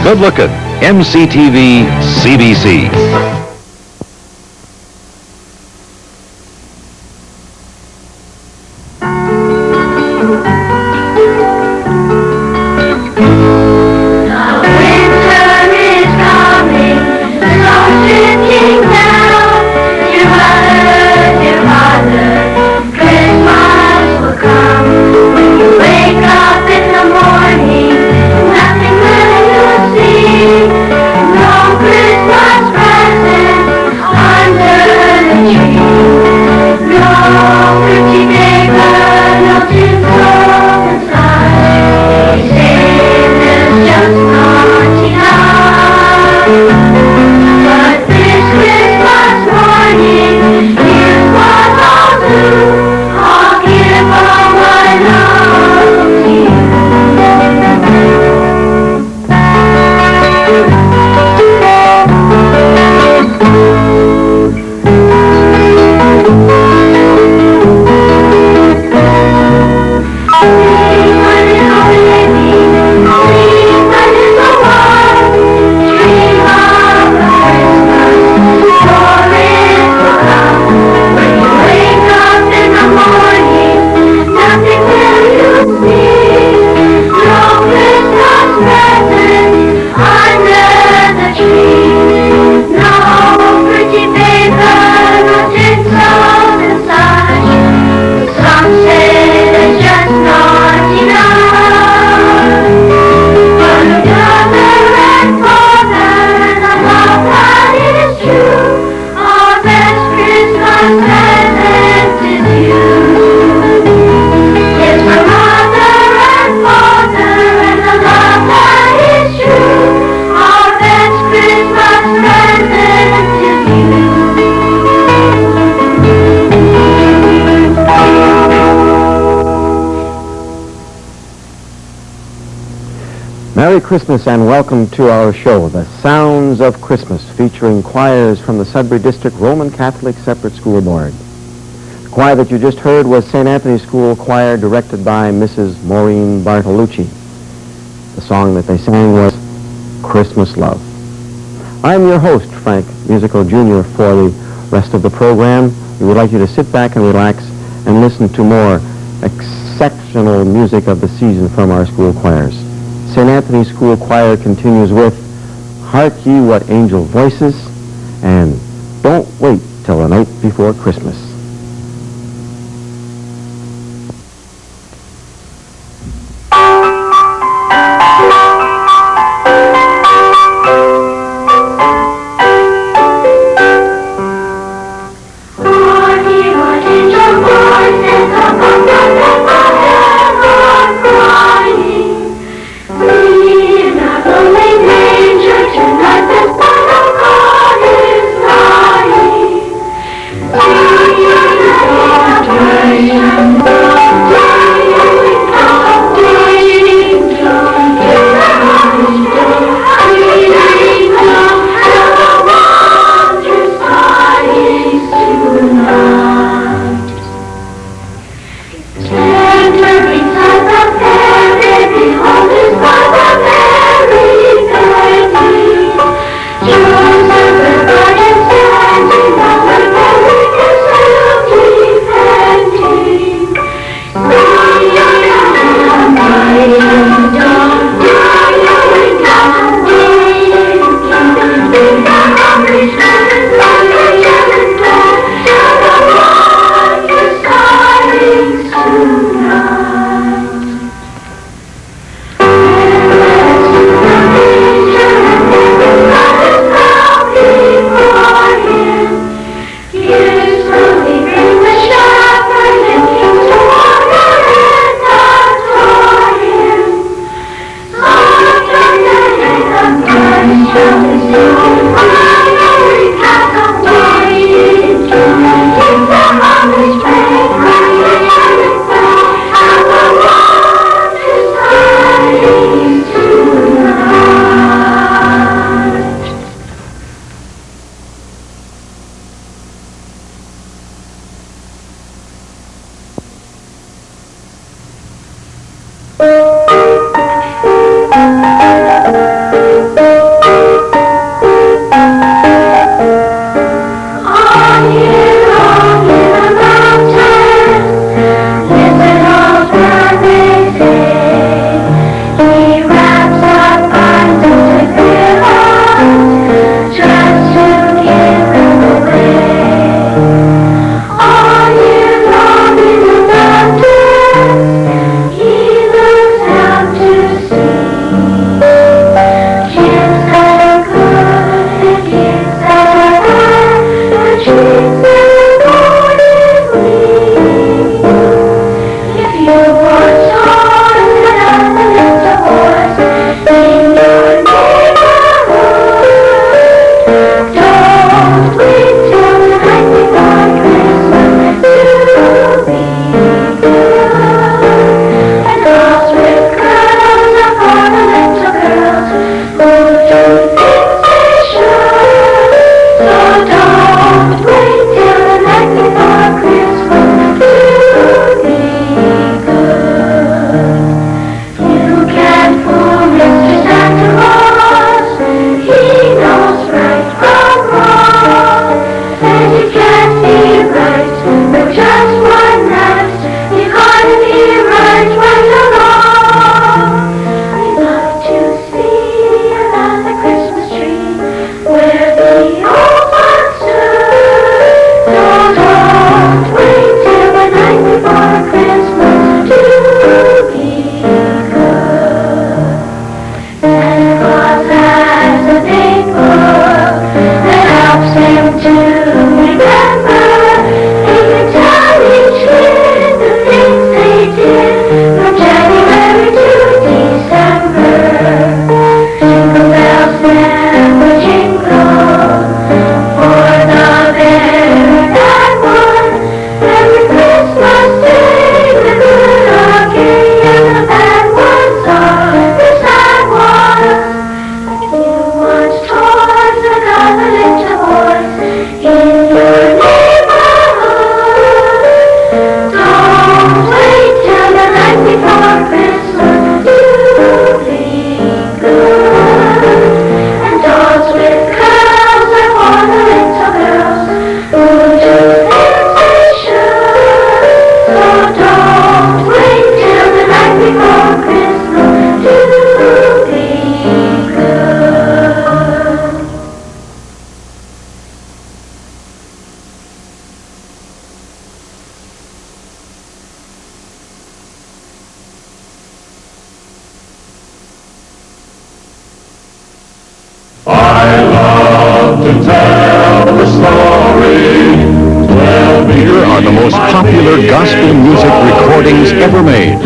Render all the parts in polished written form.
Good looking. MCTV CBC. Merry Christmas and welcome to our show, The Sounds of Christmas, featuring choirs from the Sudbury District Roman Catholic Separate School Board. The choir that you just heard was St. Anthony's School Choir, directed by Mrs. Maureen Bartolucci. The song that they sang was Christmas Love. I'm your host, Frank Musico Jr. For the rest of the program, we would like you to sit back and relax and listen to more exceptional music of the season from our school choirs. St. Anthony's School Choir continues with Hark Ye What Angel Voices and Don't Wait Till the Night Before Christmas. Here are the most popular gospel music recordings ever made.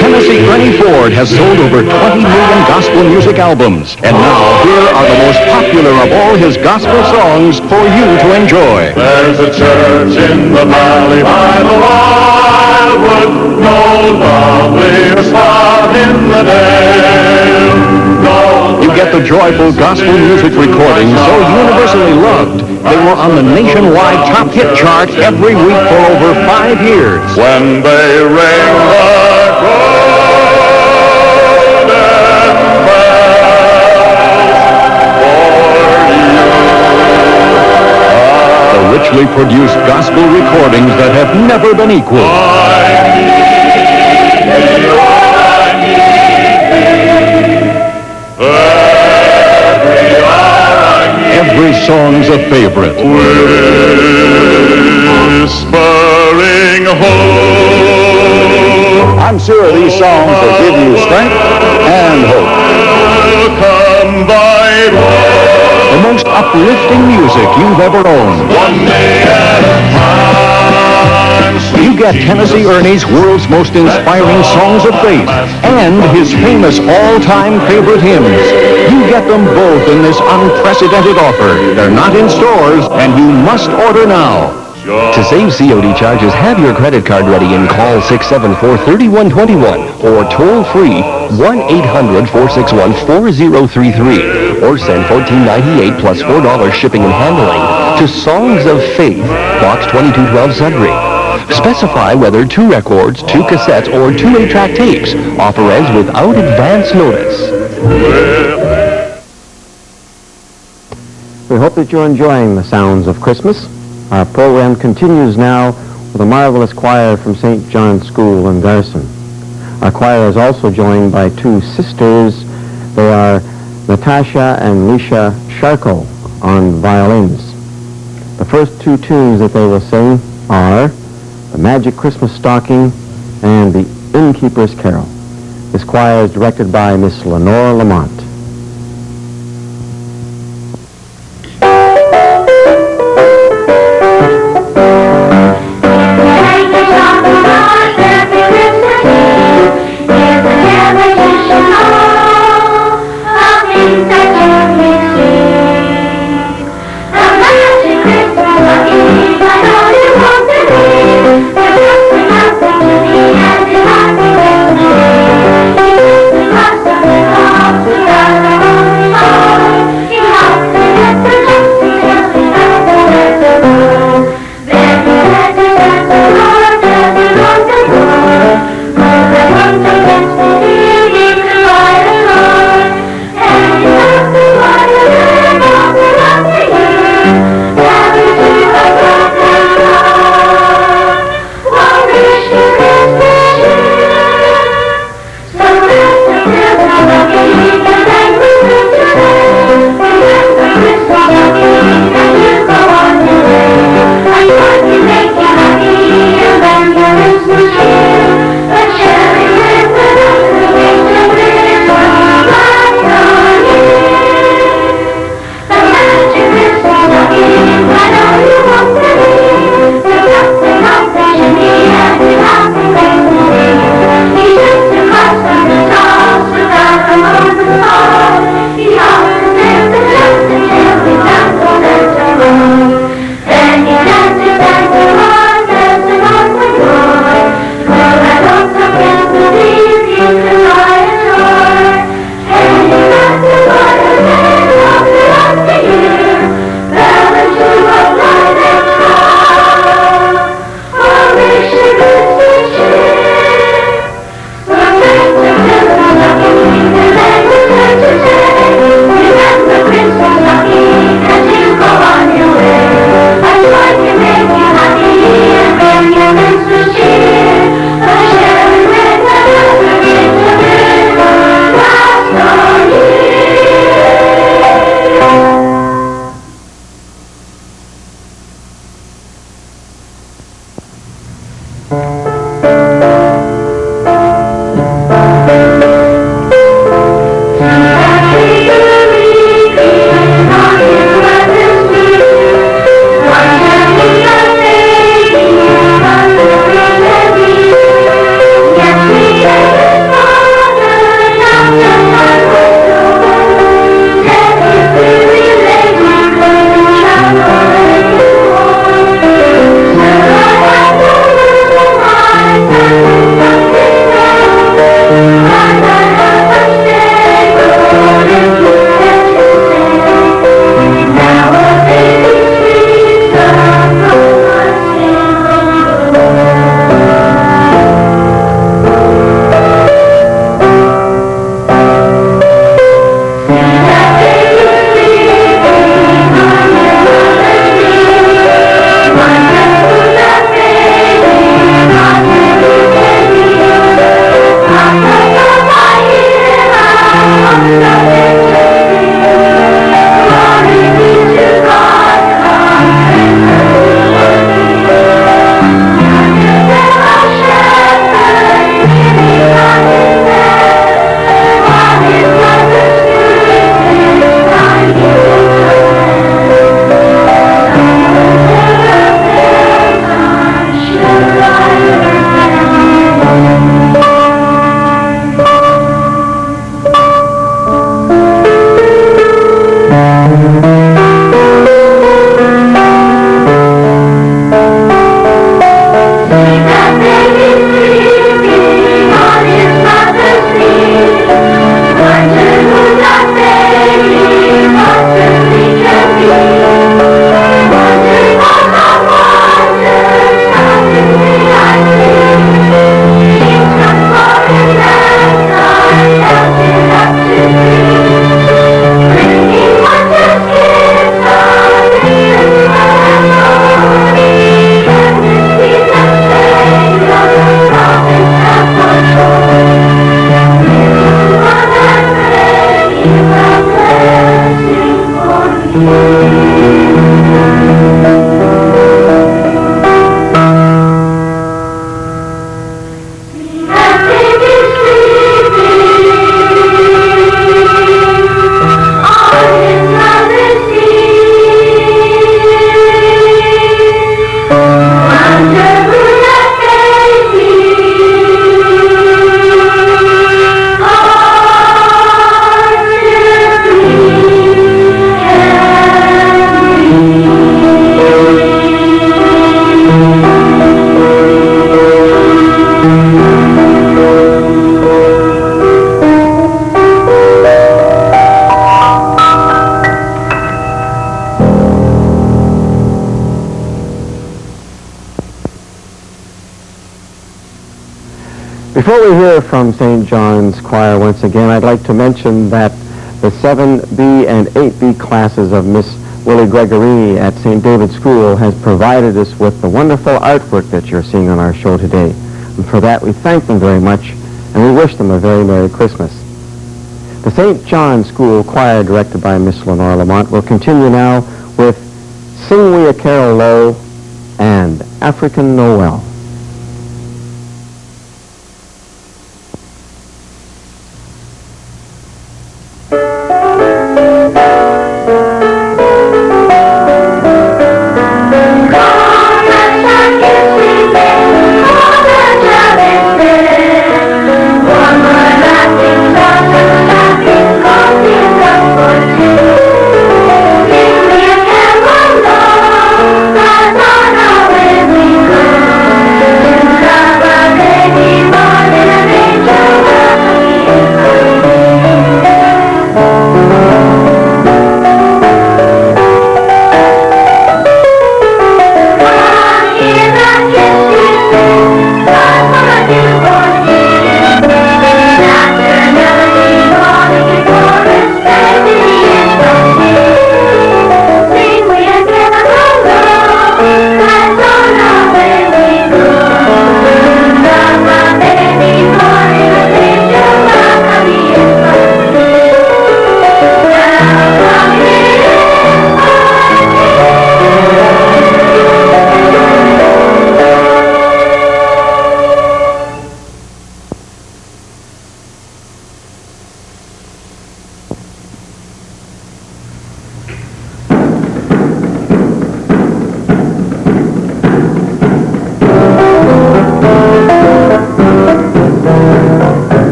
Tennessee Ernie Ford has sold over 20 million gospel music albums. And now, here are the most popular of all his gospel songs for you to enjoy. There's a church in the valley by the wildwood, no lovelier spot in the dale. You get the joyful gospel music recordings so universally loved. They were on the nationwide top hit chart every week for over 5 years. When they ring the golden bells The richly produced gospel recordings that have never been equaled. Every song's a favorite. Whispering hope. I'm sure these songs will give you strength and hope. Come by The most uplifting music you've ever owned. one day at a time. You get Tennessee Ernie's world's most inspiring songs of faith and his famous all-time favorite hymns. You get them both in this unprecedented offer. They're not in stores, and you must order now. To save COD charges, have your credit card ready and call 674-3121 or toll-free 1-800-461-4033 or send $14.98 plus $4 shipping and handling to Songs of Faith, Box 2212 Sudbury. Specify whether 2 records, 2 cassettes, or 2 8-track tapes. Offer ends without advance notice. We hope that you're enjoying the sounds of Christmas. Our program continues now with a marvelous choir from St. John's School in Garson. Our choir is also joined by 2 sisters. They are Natasha and Lisha Sharko on violins. The first 2 tunes that they will sing are The Magic Christmas Stocking and The Innkeeper's Carol. This choir is directed by Miss Lenore Lamont. Thank you. Before we hear from St. John's Choir once again, I'd like to mention that the 7B and 8B classes of Miss Willie Gregorini at St. David's School has provided us with the wonderful artwork that you're seeing on our show today. And for that, we thank them very much, and we wish them a very Merry Christmas. The St. John's School Choir, directed by Miss Lenore Lamont, will continue now with Sing We a Carol Low and African Noel.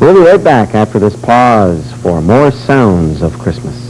We'll be right back after this pause for more sounds of Christmas.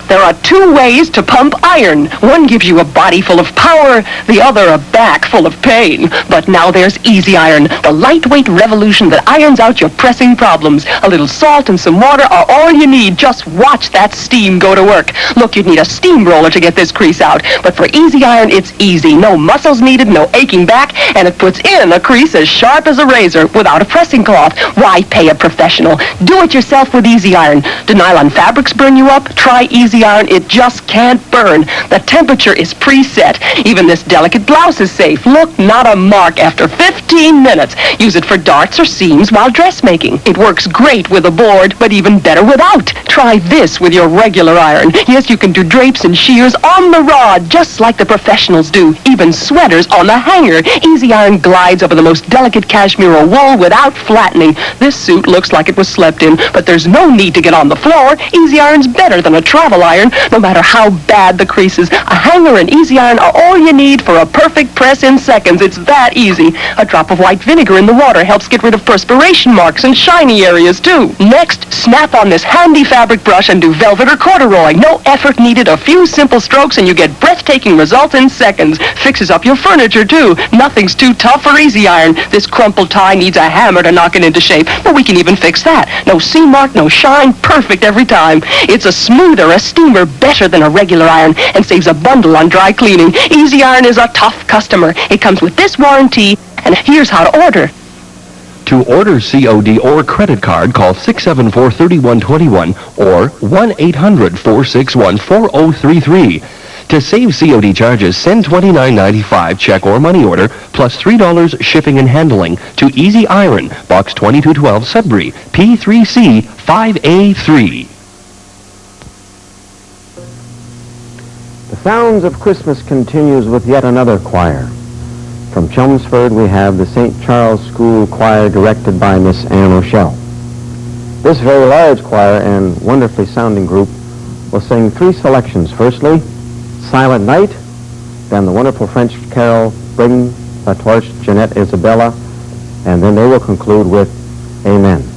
There are two ways to pump iron. One gives you a body full of power, the other a back full of pain. But now there's Easy Iron, the lightweight revolution that irons out your pressing problems. A little salt and some water are all you need. Just watch that steam go to work. Look, you'd need a steamroller to get this crease out. But for Easy Iron, it's easy. No muscles needed, no aching back, and it puts in a crease as sharp as a razor without a pressing cloth. Why pay a professional? Do it yourself with Easy Iron. Do nylon fabrics burn you up? Try Easy Iron. It just can't burn. The temperature is preset. Even this delicate blouse is safe. Look, not a mark after 15 minutes. Use it for darts or seams while dressmaking. It works great with a board, but even better without. Try this with your regular iron. Yes, you can do drapes and shears on the rod, just like the professionals do. Even sweaters on the hanger. Easy Iron glides over the most delicate cashmere or wool without flattening. This suit looks like it was slept in, but there's no need to get on the floor. Easy Iron's better than a travel iron, no matter how bad the creases. A hanger and Easy Iron are all you need for a perfect press in seconds. It's that easy. A drop of white vinegar in the water helps get rid of perspiration marks and shiny areas, too. Next, snap on this handy fabric brush and do velvet or corduroy. No effort needed. A few simple strokes and you get breathtaking results in seconds. Fixes up your furniture, too. Nothing's too tough for Easy Iron. This crumpled tie needs a hammer to knock it into shape, but we can even fix that. No seam mark, no shine. Perfect every time. It's a smoother, a steamer, better than a regular iron, and saves a bundle on dry cleaning. Easy Iron is a tough customer. It comes with this warranty, and here's how to order. To order COD or credit card, call 674-3121 or 1-800-461-4033. To save COD charges, send $29.95 check or money order plus $3 shipping and handling to Easy Iron, Box 2212, Sudbury, P3C 5A3. The Sounds of Christmas continues with yet another choir. From Chelmsford, we have the St. Charles School Choir directed by Miss Anne Rochelle. This very large choir and wonderfully sounding group will sing three selections. Firstly, Silent Night, then the wonderful French carol, Bring La Torche, Jeanette Isabella, and then they will conclude with Amen.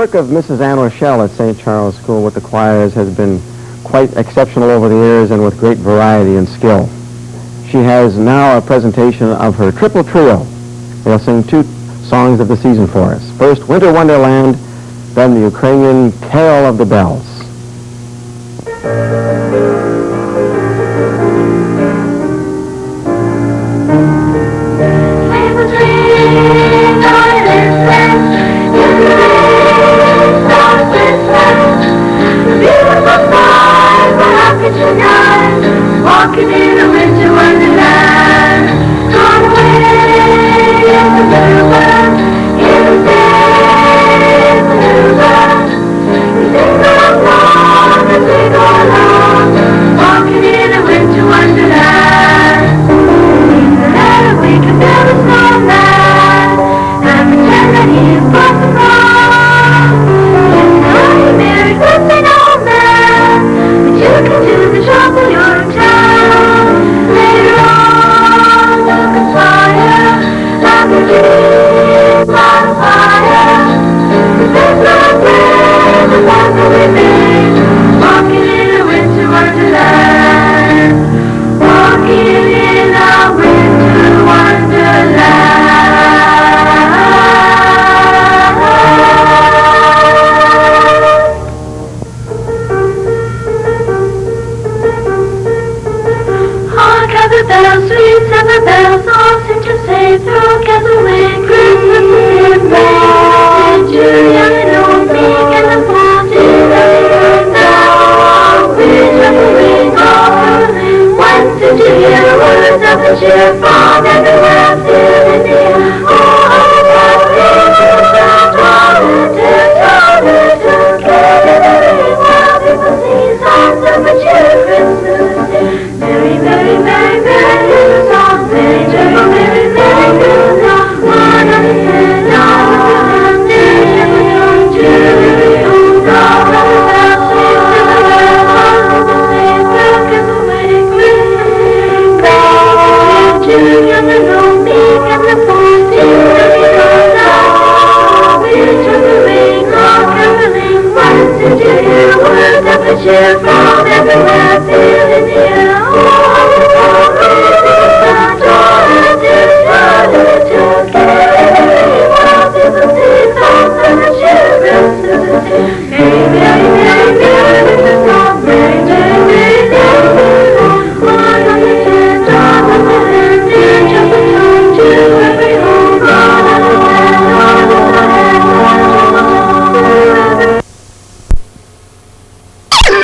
work of Mrs. Anne Rochelle at St. Charles School with the choirs has been quite exceptional over the years and with great variety and skill. She has now a presentation of her triple trio. They'll sing 2 songs of the season for us. First, Winter Wonderland, then the Ukrainian Carol of the Bells. Walking in a winter wonderland, gone away in the bluebird, in the day, bluebird. We sing along as we go along, walking in a winter wonderland. In the letter we can build a snowman and pretend that he is Santa Claus. Yes, now you Merry Christmas, old man, but you can do the job when you're in town. Later on, you can fire like a dream on fire. 'Cause there's no bread and that's what we make, walking in a winter wonderland. Walking in a winter wonderland. Hark at the bells, sweet silver bells, all seem to say through gathering Christmas is here. Did you young and old, meek and the bold, did everyone now? Which of the wings all caroling? Once did you hear the words of the cheer from everywhere still in the air? Oh, Merry, merry, merry, merry little song, merry, gentle, merry, merry little song. One on his head, all of the land, merry, gentle, young, cheery, old, all of the bells, sweet silver bells, all people sing, look at the way Christmas bells. Did you young and old, meek and the poor, sing everyone now? Which of the rings all caroling? Once did you hear the words of the cheer from